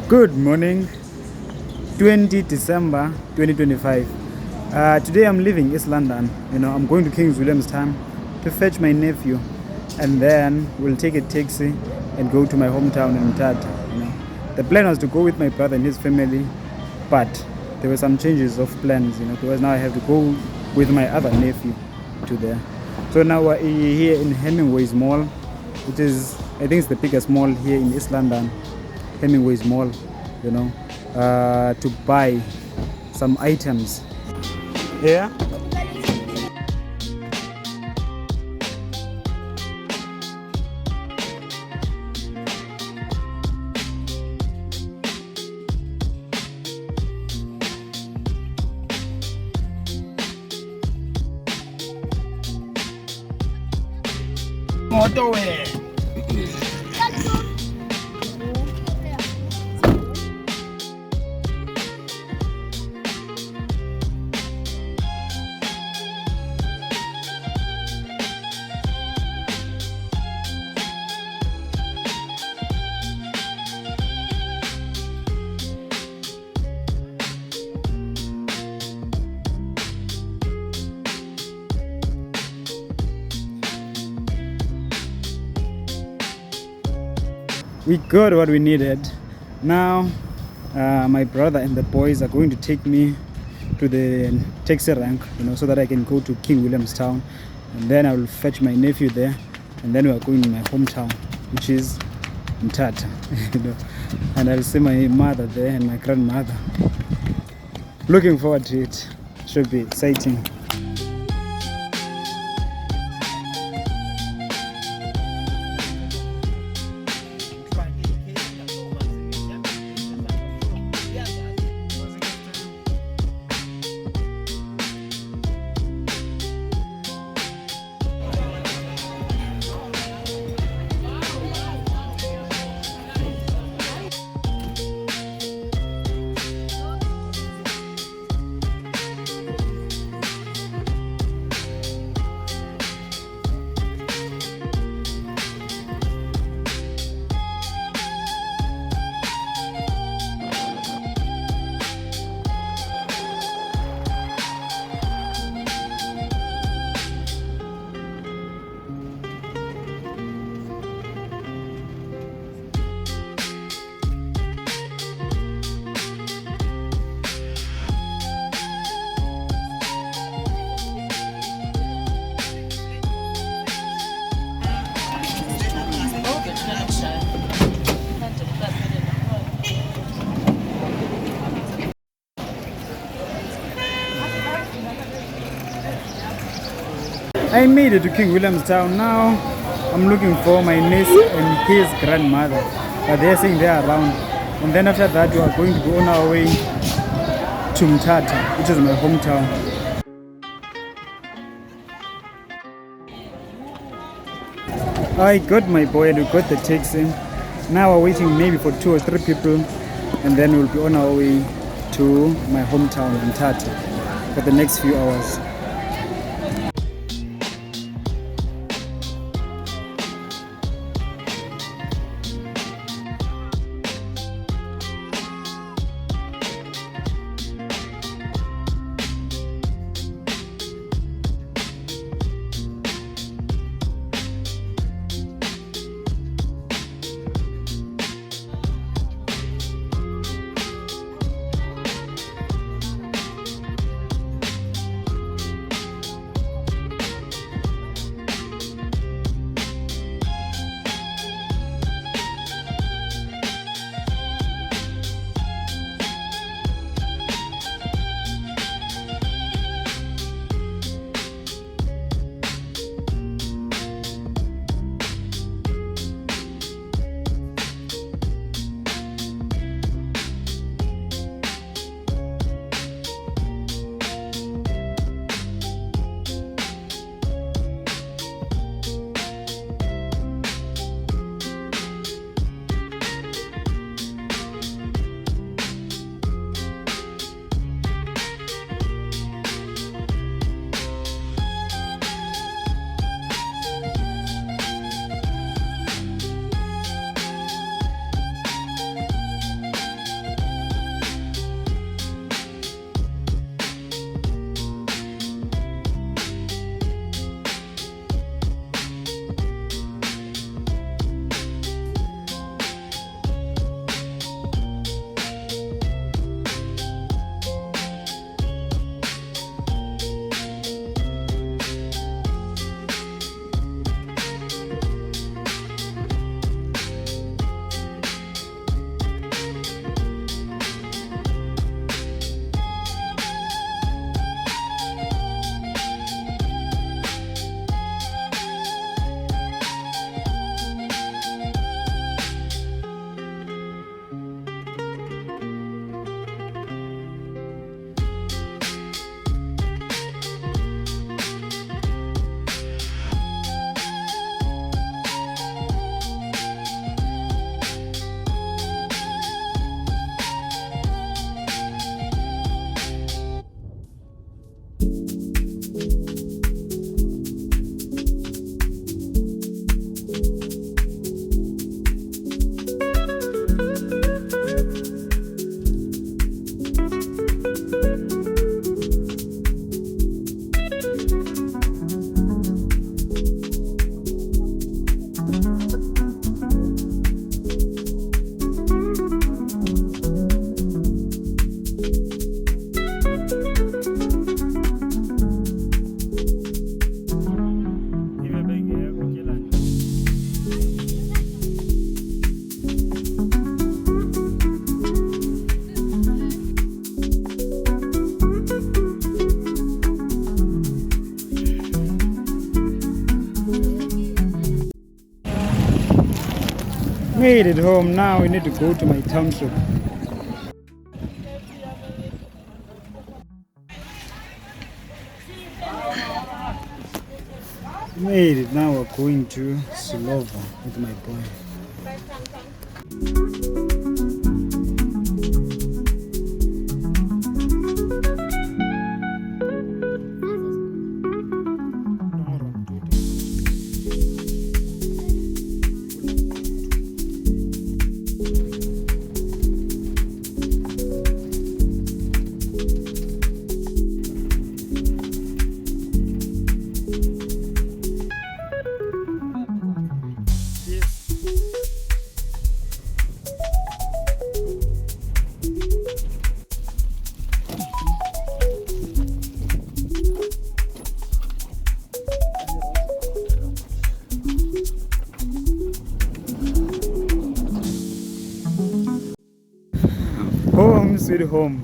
Good morning, 20 December 2025. Today I'm leaving East London. I'm going to King's Williamstown to fetch my nephew, and then we'll take a taxi and go to my hometown in Mthatha. The plan was to go with my brother and his family, but there were some changes of plans. Because now I have to go with my other nephew to there. So now we're here in Hemingway's Mall, which is, I think it's the biggest mall here in East London. Hemingway's Mall, to buy some items. Yeah. Motorway. We got what we needed. Now my brother and the boys are going to take me to the taxi rank, so that I can go to King Williamstown, and then I will fetch my nephew there, and then we are going to my hometown, which is Mthatha. And I'll see my mother there and my grandmother. Looking forward to it. Should be exciting. I made it to King Williamstown. Now I'm looking for my niece and his grandmother, but they're saying they're around. And then after that we are going to go on our way to Mthatha, which is my hometown. I got my boy and we got the taxi. Now we're waiting maybe for 2 or 3 people, and then we'll be on our way to my hometown in Mthatha for the next few hours. Made it home. Now we need to go to my township. Made it. Now we're going to Sulova with my boy. Home sweet home,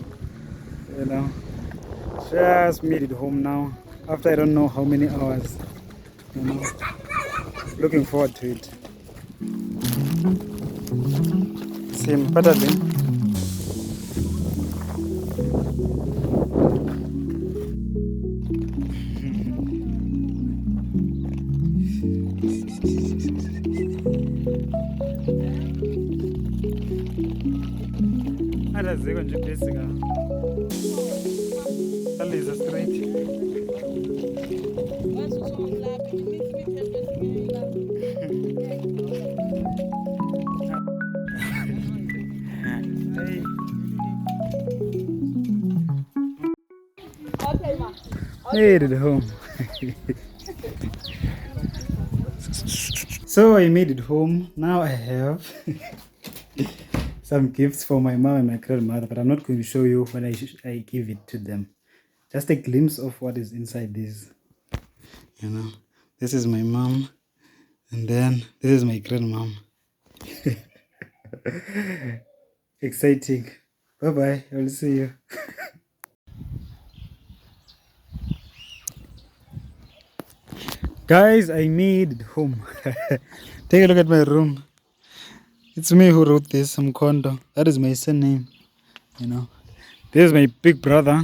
you know. Just made it home now after I don't know how many hours, you know. Looking forward to it. Same pattern. Azikho nje basic alisa straight. Made it home. So I made it home. Now I have some gifts for my mom and my grandmother, but I'm not going to show you when I give it to them. Just a glimpse of what is inside this. You know, this is my mom, and then this is my grandmom. Exciting. Bye bye. I will see you. Guys, I made it home. Take a look at my room. It's me who wrote this. I'm Kondo. That is my surname. You know, this is my big brother,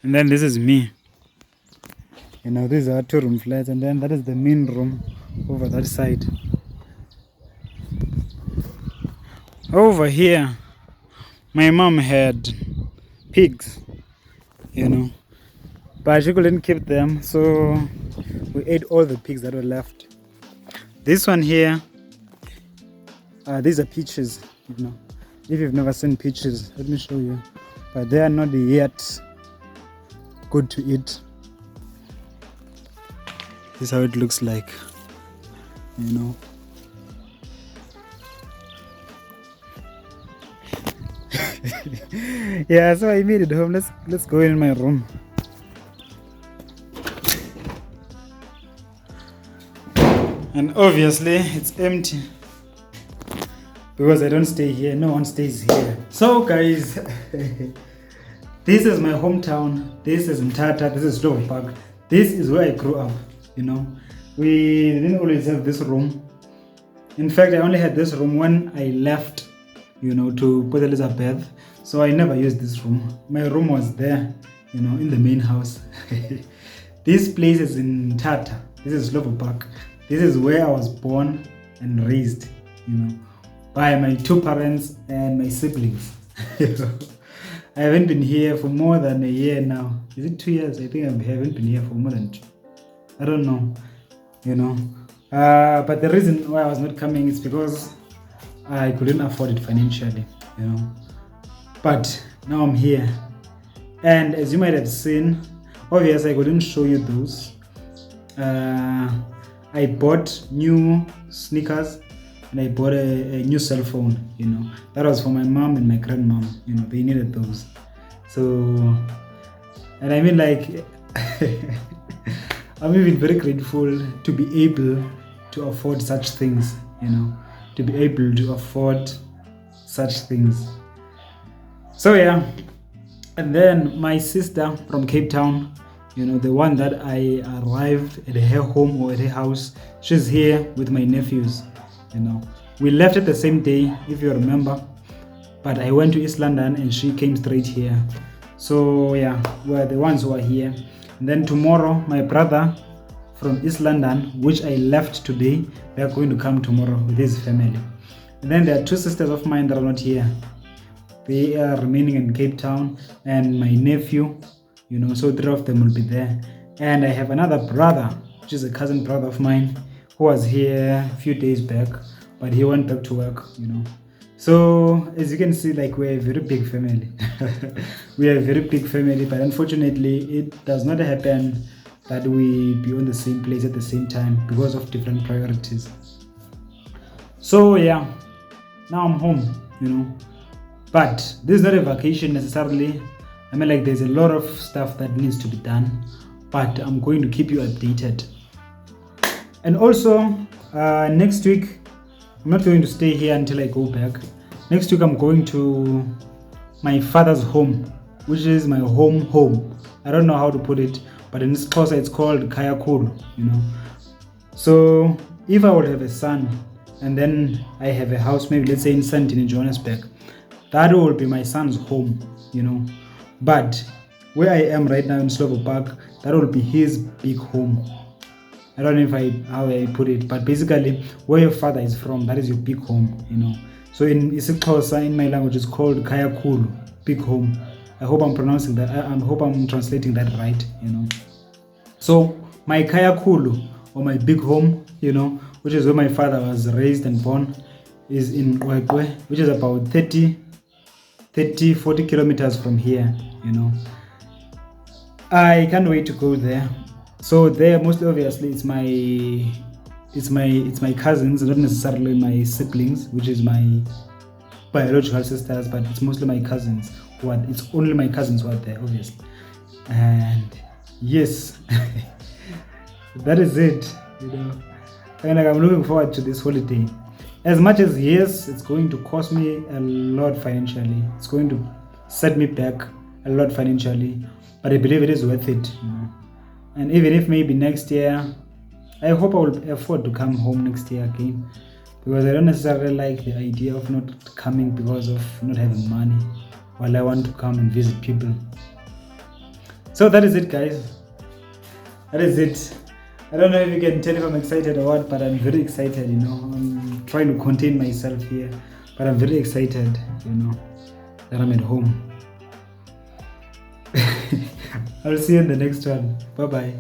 and then this is me. You know, these are 2-room flats, and then that is the main room over that side. Over here, my mom had pigs, you know, but she couldn't keep them, so we ate all the pigs that were left. This one here, these are peaches, you know. If you've never seen peaches, let me show you. But they are not yet good to eat. This is how it looks like, you know. Yeah, so I made it home. Let's go in my room. And obviously it's empty because I don't stay here. No one stays here. So guys, this is my hometown. This is Mthatha. This is Slovo Park. This is where I grew up. You know, we didn't always have this room. In fact, I only had this room when I left, you know, to Port Elizabeth. So I never used this room. My room was there, you know, in the main house. This place is in Mthatha. This is Slovo Park. This is where I was born and raised, you know, by my 2 parents and my siblings. I haven't been here for more than a year now. Is it 2 years? I think I haven't been here for more than 2. I don't know, you know. But the reason why I was not coming is because I couldn't afford it financially, you know. But now I'm here. And as you might have seen, obviously I couldn't show you those. I bought new sneakers and I bought a new cell phone, you know. That was for my mom and my grandmom, you know, they needed those. So, and I mean, like, I'm even very grateful to be able to afford such things, you know, to be able to afford such things. So yeah, and then my sister from Cape Town, you know, the one that I arrived at her home or at her house, she's here with my nephews, We left it the same day, if you remember, but I went to East London and she came straight here. So yeah, we're the ones who are here. And then tomorrow, my brother from East London, which I left today, they're going to come tomorrow with his family. And then there are 2 sisters of mine that are not here. They are remaining in Cape Town, and my nephew, so 3 of them will be there. And I have another brother, which is a cousin brother of mine, who was here a few days back, but he went back to work. So as you can see, like, we're a very big family. We are a very big family, but unfortunately it does not happen that we be on the same place at the same time because of different priorities. So yeah, now I'm home, but this is not a vacation necessarily. I mean, like, there's a lot of stuff that needs to be done, but I'm going to keep you updated. And also next week I'm not going to stay here until I go back. Next week I'm going to my father's home, which is my home. I don't know how to put it, but in Xhosa it's called Khaya Khulu, So if I would have a son and then I have a house, maybe let's say in Sandton in Johannesburg, that will be my son's home, But where I am right now in Slovo Park, that will be his big home. I don't know how I put it, but basically where your father is from, that is your big home, So in isiXhosa, in my language, it's called Khaya Khulu, big home. I hope I'm pronouncing that. I hope I'm translating that right, So my Khaya Khulu, or my big home, which is where my father was raised and born, is in Qonce, which is about 40 kilometers from here, I can't wait to go there. So there, most obviously, it's my cousins, not necessarily my siblings, which is my biological sisters, but it's mostly my cousins. It's only my cousins who are there, obviously. And yes, that is it. And I'm looking forward to this holiday. As much as, yes, it's going to cost me a lot financially. It's going to set me back a lot financially, but I believe it is worth it. And even if maybe next year, I hope I will afford to come home next year again, because I don't necessarily like the idea of not coming because of not having money, while I want to come and visit people. So that is it, guys. That is it. I don't know if you can tell if I'm excited or what, but I'm very excited, I'm trying to contain myself here, but I'm very excited, that I'm at home. I'll see you in the next one. Bye-bye.